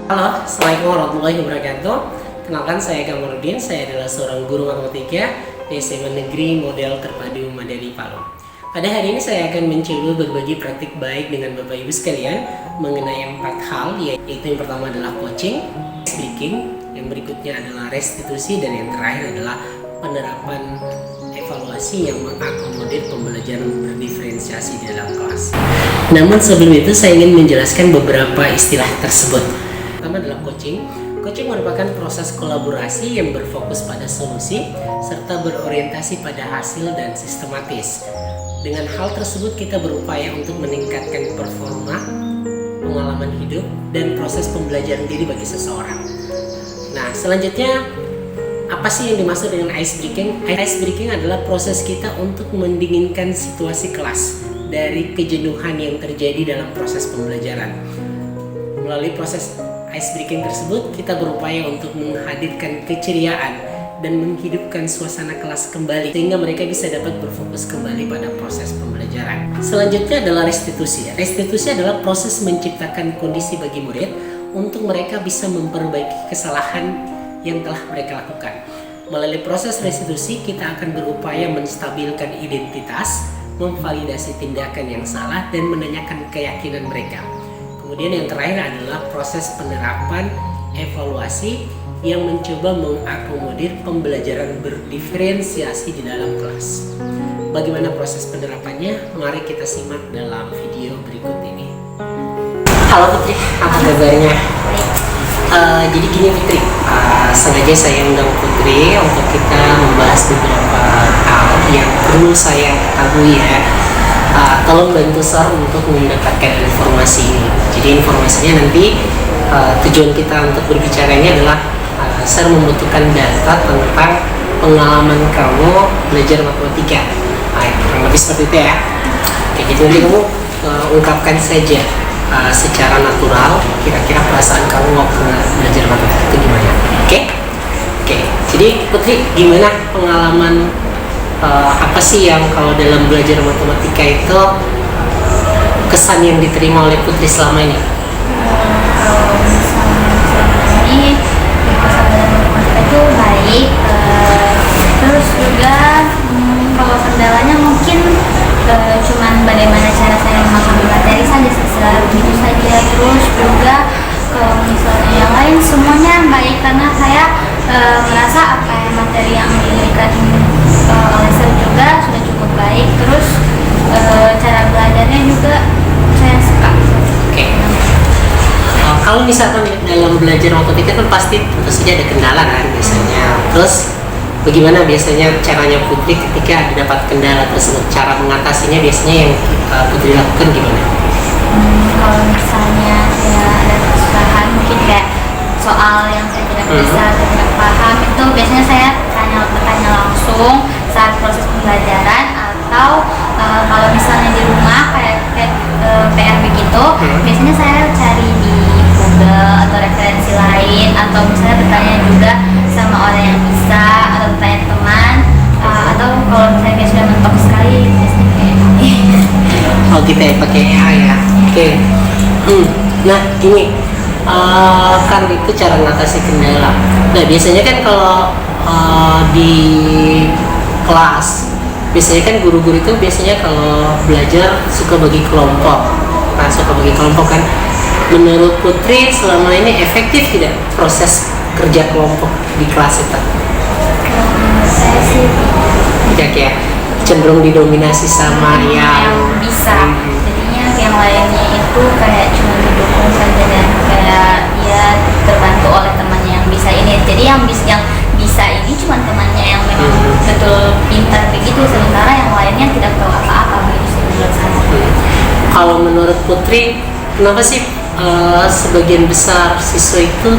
Halo, Assalamualaikum warahmatullahi wabarakatuh. Kenalkan, saya Kamarudin. Saya adalah seorang guru matematika di SMA Negeri Model Terpadu Madani Palu. Pada hari ini saya akan mencoba berbagi praktik baik dengan Bapak Ibu sekalian mengenai 4 hal, yaitu yang pertama adalah coaching, speaking, yang berikutnya adalah restitusi, dan yang terakhir adalah penerapan evaluasi yang mengakomodir pembelajaran berdiferensiasi di dalam kelas. Namun sebelum itu saya ingin menjelaskan beberapa istilah tersebut. Pertama adalah coaching. Coaching merupakan proses kolaborasi yang berfokus pada solusi serta berorientasi pada hasil dan sistematis. Dengan hal tersebut kita berupaya untuk meningkatkan performa, pengalaman hidup, dan proses pembelajaran diri bagi seseorang. Nah, selanjutnya apa sih yang dimaksud dengan ice breaking? Ice breaking adalah proses kita untuk mendinginkan situasi kelas dari kejenuhan yang terjadi dalam proses pembelajaran. Melalui proses ice breaking tersebut, kita berupaya untuk menghadirkan keceriaan dan menghidupkan suasana kelas kembali sehingga mereka bisa dapat berfokus kembali pada proses pembelajaran. Selanjutnya adalah restitusi. Restitusi adalah proses menciptakan kondisi bagi murid untuk mereka bisa memperbaiki kesalahan yang telah mereka lakukan. Melalui proses restitusi, kita akan berupaya menstabilkan identitas, memvalidasi tindakan yang salah, dan menanyakan keyakinan mereka. Kemudian yang terakhir adalah proses penerapan evaluasi yang mencoba mengakomodir pembelajaran berdiferensiasi di dalam kelas. Bagaimana proses penerapannya? Mari kita simak dalam video berikut ini. Halo Putri, apa kabarnya? Jadi gini Putri, sengaja saya undang Putri untuk kita membahas beberapa hal yang perlu saya ketahui ya. Tolong bantu Sar untuk mendapatkan informasi ini. Jadi informasinya nanti tujuan kita untuk berbicara ini adalah Sar membutuhkan data tentang pengalaman kamu belajar matematika. Kurang lebih seperti itu ya. Oke, jadi nanti kamu ungkapkan saja secara natural kira-kira perasaan kamu waktu belajar matematika itu gimana. Oke. Jadi Putri, gimana pengalaman apa sih yang kalau dalam belajar matematika itu kesan yang diterima oleh Putri selama ini? Kalau misalnya ini kesan dalam matematika itu baik, terus juga kalau kendalanya mungkin cuman bagaimana cara saya memahami materi saja begitu saja. Terus juga kalau misalnya yang lain semuanya baik karena saya merasa apa materi yang diberikan oleh saya juga sudah cukup baik. Terus cara belajarnya juga saya suka. Oke. Kalau misalkan dalam belajar matematika kan pasti tentu saja ada kendala kan biasanya. Terus bagaimana biasanya caranya Putri ketika dapat kendala tersebut? Cara mengatasinya biasanya yang Putri lakukan gimana? Kalau misalnya saya ada kesusahan mungkin kayak soal yang saya tidak bisa atau tidak paham, itu biasanya saya bertanya langsung saat proses pembelajaran, atau kalau misalnya di rumah kayak PR begitu, biasanya saya cari di Google atau referensi lain, atau misalnya bertanya juga sama orang yang bisa, atau bertanya teman, atau kalau misalnya kayak sudah mentok sekali biasanya kayak Oh gitu ya, pakai AI ya. Oke. Nah ini kan itu cara mengatasi kendala. Nah biasanya kan kalau di kelas biasanya kan guru-guru itu biasanya kalau belajar suka bagi kelompok. Nah suka bagi kelompok kan. Menurut Putri selama ini efektif tidak proses kerja kelompok di kelas itu? menurut saya sih Tidak ya, cenderung didominasi sama yang bisa. Jadinya yang lainnya itu kayak cuma didukung saja dan kayak dia terbantu oleh temannya yang bisa ini. Jadi yang bisa ini cuma temannya yang memang betul pintar begitu, sementara yang lainnya tidak tahu apa-apa begitu sih menurut saya. Kalau menurut Putri, kenapa sih sebagian besar siswa itu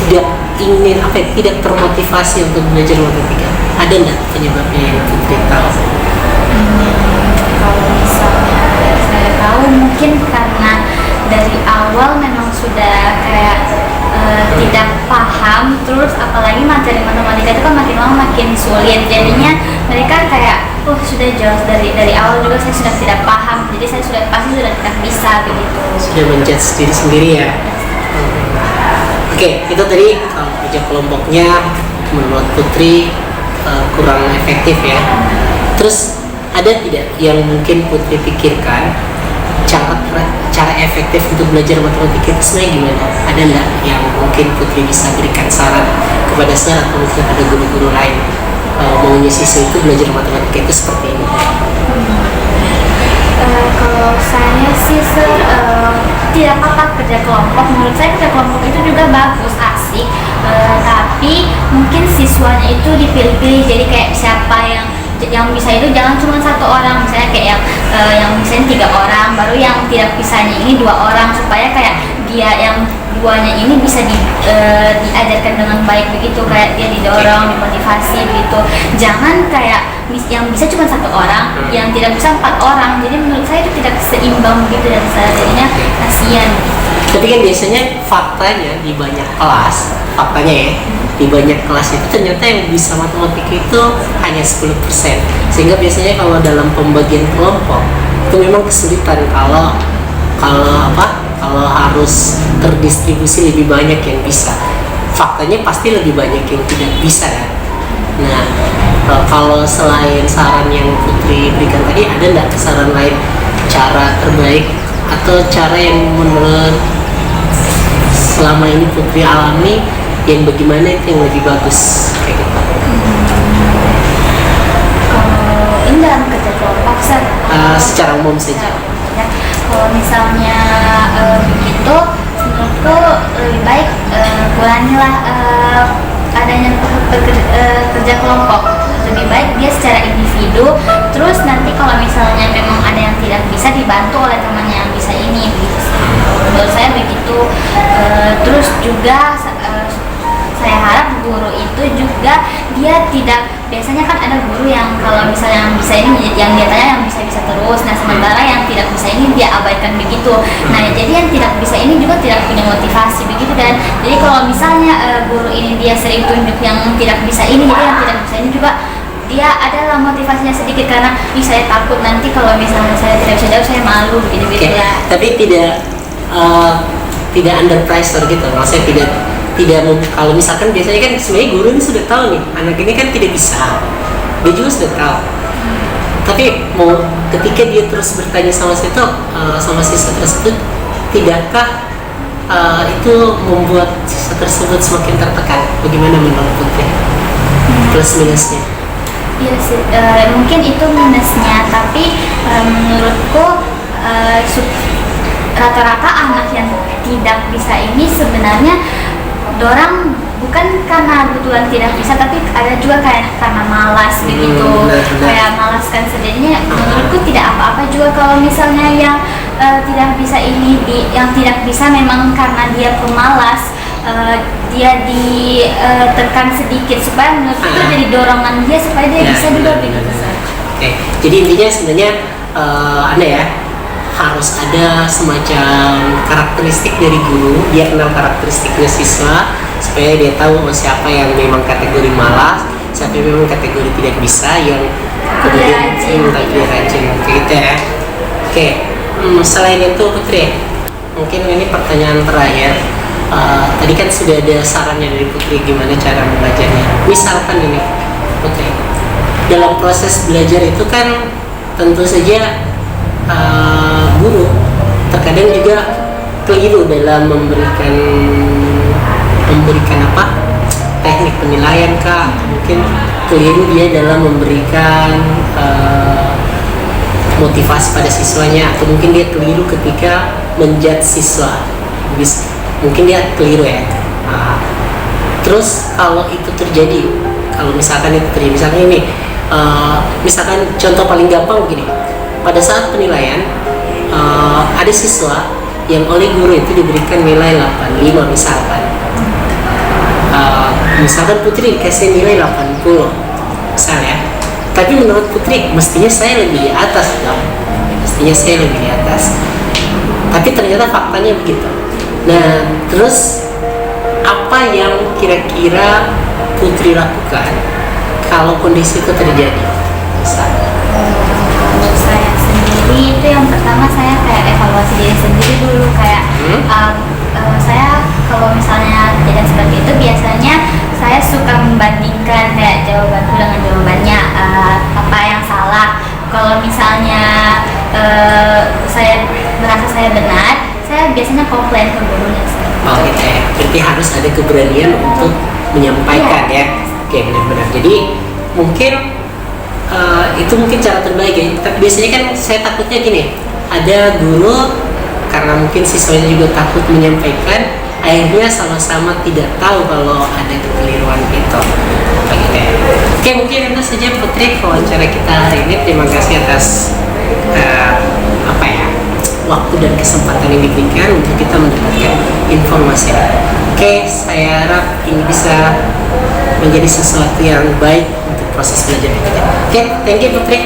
tidak ingin tidak termotivasi untuk belajar matematika? Ada nggak penyebabnya yang Putri tahu? Kalau misalnya saya tahu mungkin karena dari awal memang sudah kayak tidak paham, terus apalagi materi matematika itu kan makin lama makin sulit, jadinya mereka kayak sudah jelas dari awal juga saya sudah tidak paham, jadi saya pasti sudah tidak bisa begitu. Sudah menjudge diri sendiri ya. Oke, itu tadi kalau kerja kelompoknya menurut Putri kurang efektif ya. Terus ada tidak yang mungkin Putri pikirkan cara efektif untuk belajar matematika itu sebenarnya gimana? Ada nggak yang mungkin Putri bisa berikan saran kepada saya atau mungkin ada guru-guru lain maunya siswa itu belajar matematika itu seperti ini? Kalau saya sih tidak apa-apa kerja kelompok. Menurut saya kerja kelompok itu juga bagus, asik. Tapi mungkin siswanya itu dipilih-pilih. Jadi kayak siapa yang bisa itu jangan cuma satu orang, misalnya kayak yang misalnya 3 orang, baru yang tidak bisanya ini 2 orang, supaya kayak dia yang duanya ini bisa diajarkan dengan baik begitu, kayak dia didorong, dimotivasi begitu. Jangan kayak yang bisa cuma 1 orang, yang tidak bisa 4 orang. Jadi menurut saya itu tidak seimbang begitu, dan saya jadinya kasihan. Tapi kan biasanya faktanya di banyak kelas, di banyak kelas itu ternyata yang bisa matematika itu hanya 10%. Sehingga biasanya kalau dalam pembagian kelompok itu memang kesulitan kalau harus terdistribusi lebih banyak yang bisa. Faktanya pasti lebih banyak yang tidak bisa kan. Nah, kalau selain saran yang Putri berikan tadi, ada nggak saran lain cara terbaik atau cara yang menurut selama ini Putri alami yang bagaimana itu yang lebih bagus kayak gitu? Kalau ini dalam kerja kelompok Secara umum saja. Ya, kalau misalnya begitu, menurutku lebih baik kurangilah adanya kerja kelompok. Lebih baik dia secara individu, terus nanti kalau misalnya memang ada yang tidak bisa, dibantu oleh temannya yang bisa ini gitu. Menurut saya begitu. Terus juga saya harap guru itu juga dia tidak, biasanya kan ada guru yang kalau misalnya yang bisa ini, yang dia tanya yang bisa terus, nah sementara yang tidak bisa ini dia abaikan begitu. Nah jadi yang tidak bisa ini juga tidak punya motivasi begitu, dan jadi kalau misalnya guru ini dia sering tunjuk yang tidak bisa ini, jadi yang tidak bisa ini juga dia adalah motivasinya sedikit, karena saya takut nanti kalau misalnya saya tidak bisa jawab saya malu gitu ya. Tapi tidak under pressure gitu, maksudnya tidak kalau misalkan biasanya kan sebenarnya guru ini sudah tahu nih anak ini kan tidak bisa, dia juga sudah tahu, tapi mau ketika dia terus bertanya sama siswa tersebut, tidakkah itu membuat siswa tersebut semakin tertekan? Bagaimana menurut Putri plus minusnya? Iya sih, mungkin itu minusnya, tapi menurutku rata-rata anak yang tidak bisa ini sebenarnya dorang bukan karena kebetulan tidak bisa, tapi ada juga kayak karena malas begitu, kayak malas kan sendirinya. Menurutku tidak apa-apa juga kalau misalnya yang tidak bisa ini, yang tidak bisa memang karena dia pemalas, dia ditekan sedikit supaya menurutku itu jadi dorongan dia supaya dia bisa juga begitu. Oke, jadi intinya sebenarnya harus ada semacam karakteristik dari guru, dia kenal karakteristiknya siswa supaya dia tahu siapa yang memang kategori malas, siapa yang memang kategori tidak bisa, yang kemudian dia rajin gitu ya. Oke, selain itu Putri, mungkin ini pertanyaan terakhir. Tadi kan sudah ada sarannya dari Putri gimana cara membacanya. Misalkan ini Putri, dalam proses belajar itu kan tentu saja guru terkadang juga keliru dalam memberikan teknik penilaian kah, mungkin keliru dia dalam memberikan motivasi pada siswanya, atau mungkin dia keliru ketika menjudge siswa, mungkin dia keliru ya. Terus kalau itu terjadi, misalkan ini misalkan contoh paling gampang begini, pada saat penilaian ada siswa yang oleh guru itu diberikan nilai 85 misalkan Putri dikasih nilai 80 misalnya, tapi menurut Putri mestinya saya lebih di atas dong, tapi ternyata faktanya begitu. Nah terus apa yang kira-kira Putri lakukan kalau kondisi itu terjadi? Kalau saya sendiri itu yang pertama saya kayak evaluasi diri sendiri dulu, kayak saya kalau kalau misalnya kejadian seperti itu biasanya saya suka membandingkan kayak jawabanku dengan jawabannya, apa yang salah. Kalau misalnya saya merasa saya benar, saya biasanya komplain ke gurunya sih. Oh gitu ya, berarti harus ada keberanian untuk menyampaikan ya. Oke, benar-benar. Jadi mungkin itu mungkin cara terbaik ya. Tapi biasanya kan saya takutnya gini, ada guru karena mungkin siswanya juga takut menyampaikan, akhirnya sama-sama tidak tahu kalau ada kekeliruan itu. Begitu ya. Oke, mungkin itu saja Putri wawancara kita hari ini. Terima kasih atas waktu dan kesempatan yang diberikan untuk kita mendapatkan informasi. Oke, saya harap ini bisa menjadi sesuatu yang baik untuk proses belajar kita. Oke, thank you Putri.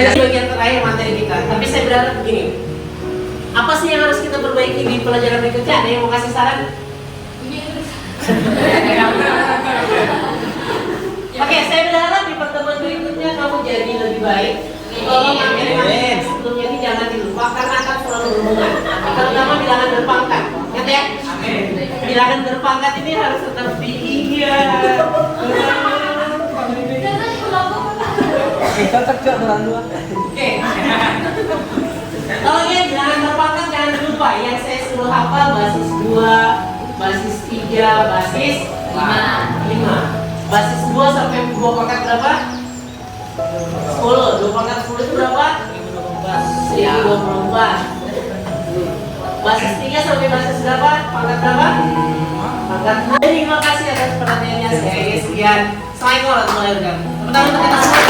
Saya bagian terakhir materi kita. Tapi saya berharap begini, apa sih yang harus kita perbaiki di pelajaran berikutnya? Ada yang mau kasih saran? Oke, saya berharap di pertemuan berikutnya kamu jadi lebih baik. Tolong materi-materi yang sebelumnya ini jangan dilupa karena akan selalu berhubungan. Terutama bilangan berpangkat. Ingat ya? Bilangan berpangkat ini harus tetap diingat. Oke. Kalau ya bilangan berpangkat jangan lupa yang saya suruh hafal basis 2, basis 3, basis 5. Basis 2 sampai 2 pangkat berapa? 10. 2 pangkat 10 itu berapa? 1024. Basis 3 sampai basis berapa? berapa? Pangkat berapa? Pangkat. Terima kasih atas perhatiannya. Saya sekian. Assalamualaikum warahmatullahi wabarakatuh. Tepuk tangan untuk kita semua.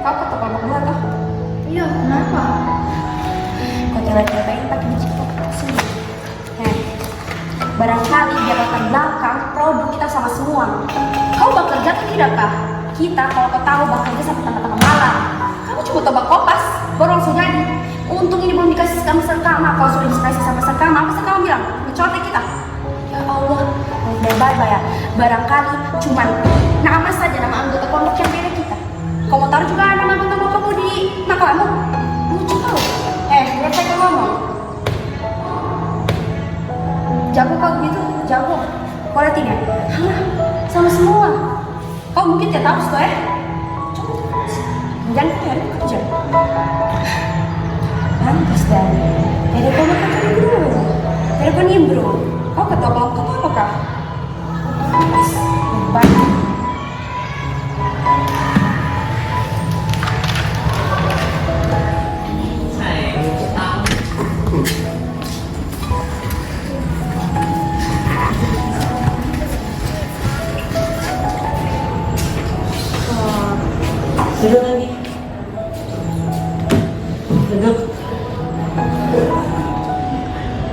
Kau ke toko buah toh? Iya, kenapa? Kau coba-cobain pakai dicetak sini. Barangkali di latar belakang produk kita sama semua. Kau bekerja atau tidakkah? Kita kalau kau tahu bekerja sampai tengah-tengah malam. Kamu cuma coba kopas, baru langsung jadi. Untung ini belum dikasih sama Serkama. Kalau sudah dikasih sama Serkama, apa Serkama bilang? Mencotek kita. Ya Allah, bye-bye ya. Barangkali cuman nama saja, nama anggota kelompok yang beda kita. Kau mau taruh juga nama anggota kamu di makamu? Lucu kau. Lihat saya ngomong. Jago kau gitu, jago. Kau lihat ini. Hah, sama semua. Kau mungkin tidak tahu sih, Coba jangan cari kerja. Pantas dan telepon makan tadi bro. Teleponin bro. Kau ketua kelompok apakah? Baik. Duduk lagi. Duduk.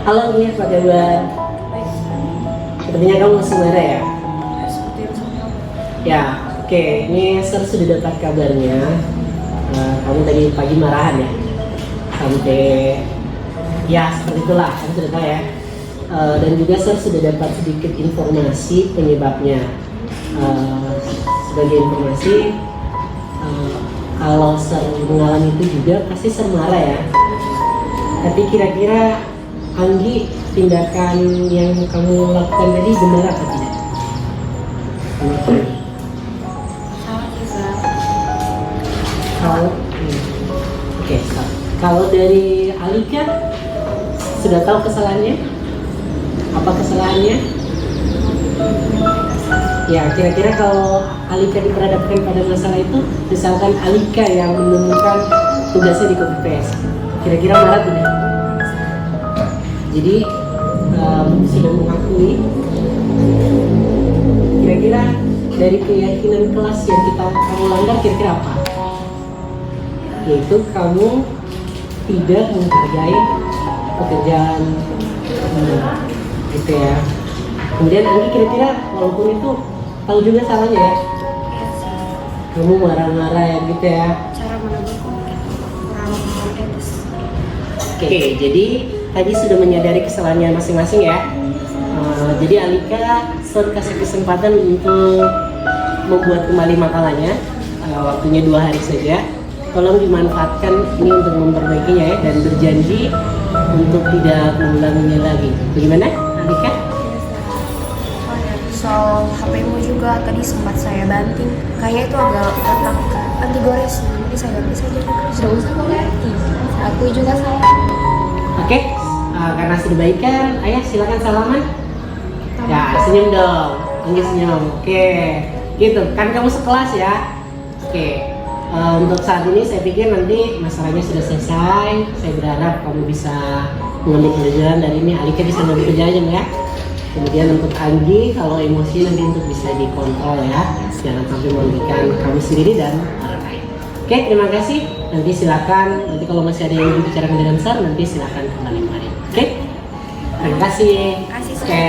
Halo, ini apa kabar? Sepertinya kamu masih marah ya? Ya, oke. Ini Sir sudah dapat kabarnya. Kamu tadi pagi marahan ya? Sampai ya seperti itulah, kamu sudah tahu ya. Dan juga Sir sudah dapat sedikit informasi penyebabnya. Sebagai informasi, kalau Sir mengalami itu juga pasti Sir marah ya. Tapi kira-kira Anggi, tindakan yang kamu lakukan tadi benar atau tidak? Kalau dari Alika sudah tahu kesalahannya? Apa kesalahannya? Ya, kira-kira kalau Alika diperhadapkan pada masalah itu, misalkan Alika yang menemukan tugasnya di copy paste, kira-kira marah tidak? Jadi sudah mengakui. Kira-kira dari keyakinan kelas yang kamu langgar kira-kira apa? Yaitu kamu tidak menghargai pekerjaan gitu ya. Kemudian Anggi kira-kira walaupun itu tahu juga salahnya ya, kamu marah-marah ya gitu ya. Cara menemukan kurang etis. Oke, jadi tadi sudah menyadari kesalahannya masing-masing ya. Jadi Alika Sir kasih kesempatan untuk membuat kembali makalahnya. Waktunya 2 hari saja. Tolong dimanfaatkan ini untuk memperbaikinya ya, dan berjanji untuk tidak mengulanginya lagi. Bagaimana Alika? Soal HP-mu juga tadi sempat saya banting. Kayaknya itu agak retak anti gores. Nanti saya ganti saja. Sudah usah kau ganti. Aku juga salah. Oke, karena sudah baikan, ayah silakan salaman. Ya, senyum dong. Anggi senyum. Oke, gitu. Kan kamu sekelas ya. Oke. Untuk saat ini saya pikir nanti masalahnya sudah selesai. Saya berharap kamu bisa mengambil pelajaran dari ini. Alika bisa mengambil pelajaran ya. Kemudian untuk Anggi, kalau emosi nanti untuk bisa dikontrol ya. Jangan sampai merugikan kamu sendiri dan orang lain. Oke, terima kasih. Nanti silakan. Nanti kalau masih ada yang ingin dibicarakan dengan Sir, nanti silakan kembali kemari. Oke? Terima kasih. Oke.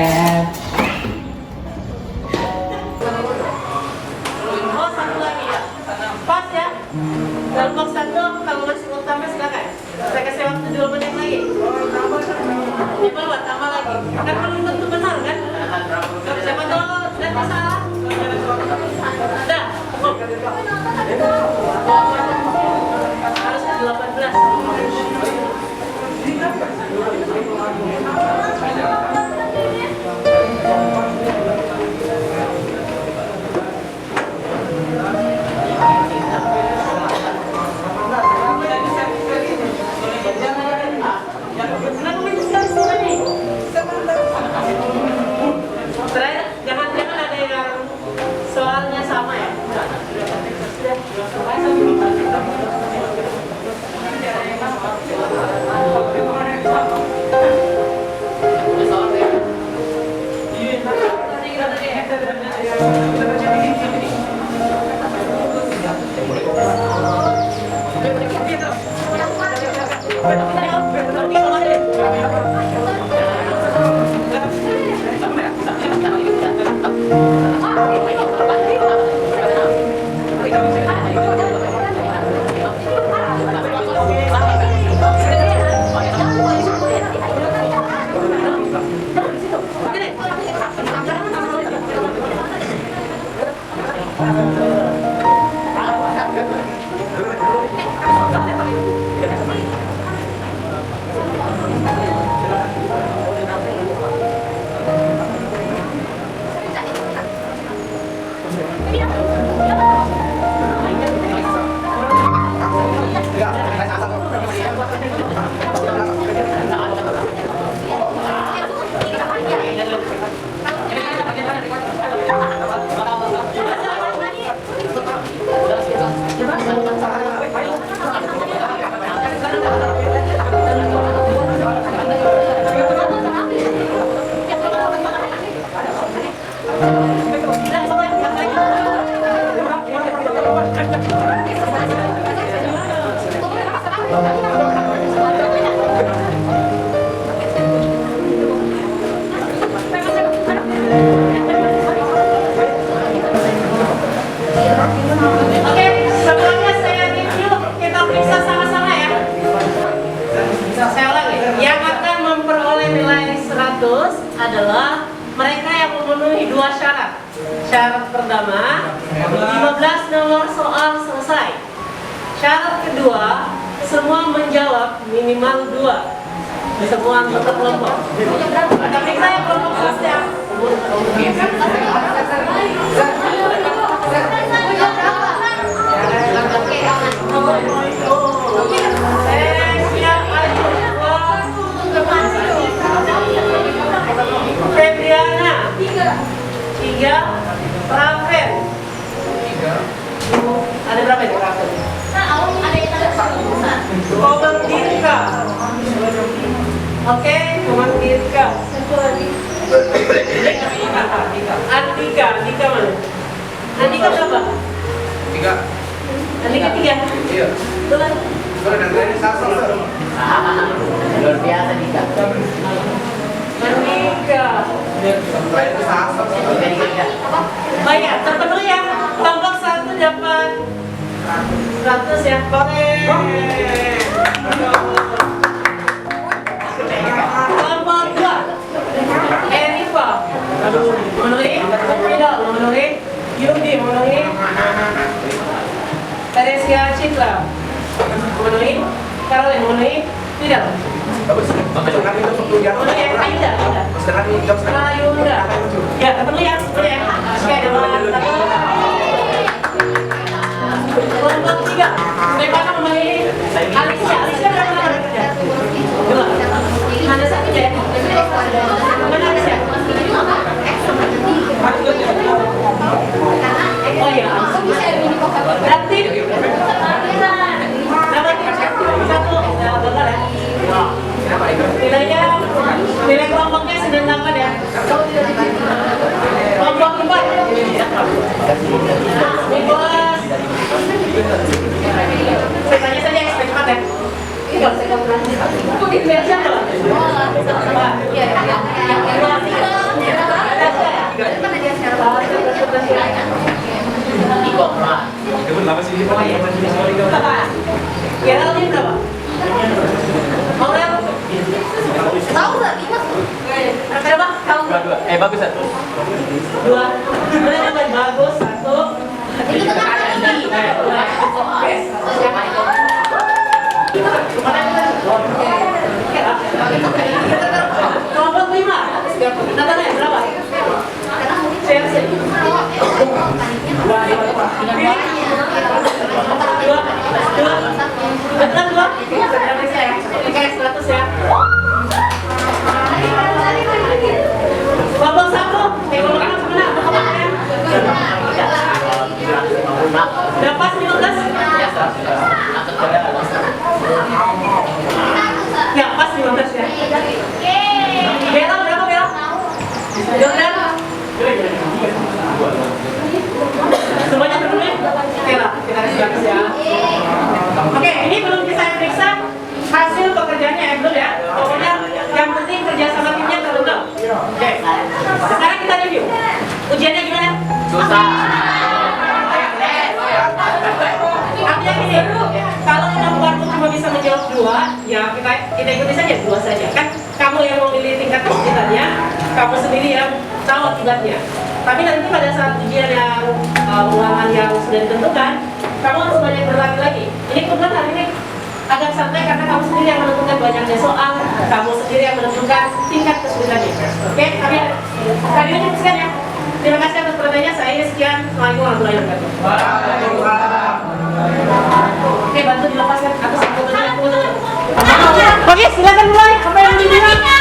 Oh, satu lagi ya. Pas ya. Dalam box 1 kalau masih mau tambah silakan. Saya kasih waktu 2 menit lagi. Di bawah tambah lagi. Kan belum tentu benar kan? Siapa tahu data salah? Dah. Oke, sebelumnya saya review, kita periksa sama-sama ya. Saya ulangi, yang akan memperoleh nilai 100 adalah mereka yang memenuhi dua syarat. Syarat pertama, 15 nomor soal selesai. Syarat kedua, semua menjawab minimal 2. Semua anggota kelompok. Kita periksa yang kelompok sosial. Febriana 3, Raven 3. Ada berapa ini Raven? Komang Dirka. Oke, Komang Dirka. Satu lagi. Andika mana? Andika berapa? 3. Andika 3. Iya. Betul kan? Luar biasa Dika. Andika. Baik, terpenuhi ya. Kelompok 1 dapat 100 ya. Korek. Kelompok 2 Erifa memenuhi, tidak memenuhi, Yudi memenuhi, Teresia Citra memenuhi, Caroline memenuhi, tidak memenuhi, Aida Ayunda ya, terpenuhi ya, oke, kelompok 3 Stefano memenuhi, Alicia berapa? 2. Ada satu ya? Mana Alicia? Oh iya, berarti dapat 1, gagal ya? Nilai kelompoknya 98 ya? Kelompok 4 Nicholas. Saya tanya saja yang cepat ya? Mungkin biasa loh. Geraldine berapa? Aurel? Tahu nggak? Berapa? Tahu? Bagus 1. 2. Boleh dapat bagus 1. Itu kan tinggi. Kelompok 5 datanya berapa? Chelsea 100 ya. Kelompok 1 dapat 15? Ya, pas 15 ya. Bella berapa Bella? Jordan? Semuanya terpenuhi? Bella, kita kasih ya. Oke, ini belum bisa periksa hasil pekerjaannya belum ya. Pokoknya yang penting kerja sama timnya terbentuk. Oke, sekarang kita review. Ujiannya gimana? Susah. Artinya gini, kalau kamu cuma bisa menjawab 2, ya kita ikuti saja 2 saja kan. Kamu yang memilih tingkat kesulitannya, kamu sendiri yang tahu akibatnya. Tapi nanti pada saat ujian yang ulangan yang sudah ditentukan, kamu harus banyak berlatih lagi. Ini kebetulan hari ini agak santai karena kamu sendiri yang menentukan banyaknya soal, kamu sendiri yang menentukan tingkat kesulitannya. Oke, kami hari ini cukup sekian ya. Terima kasih atas pertanyaannya. Saya sekian. Assalamualaikum warahmatullahi wabarakatuh. Oke, bantu dilepaskan. Aku satu. Oke, silakan mulai. Apa yang dibilang?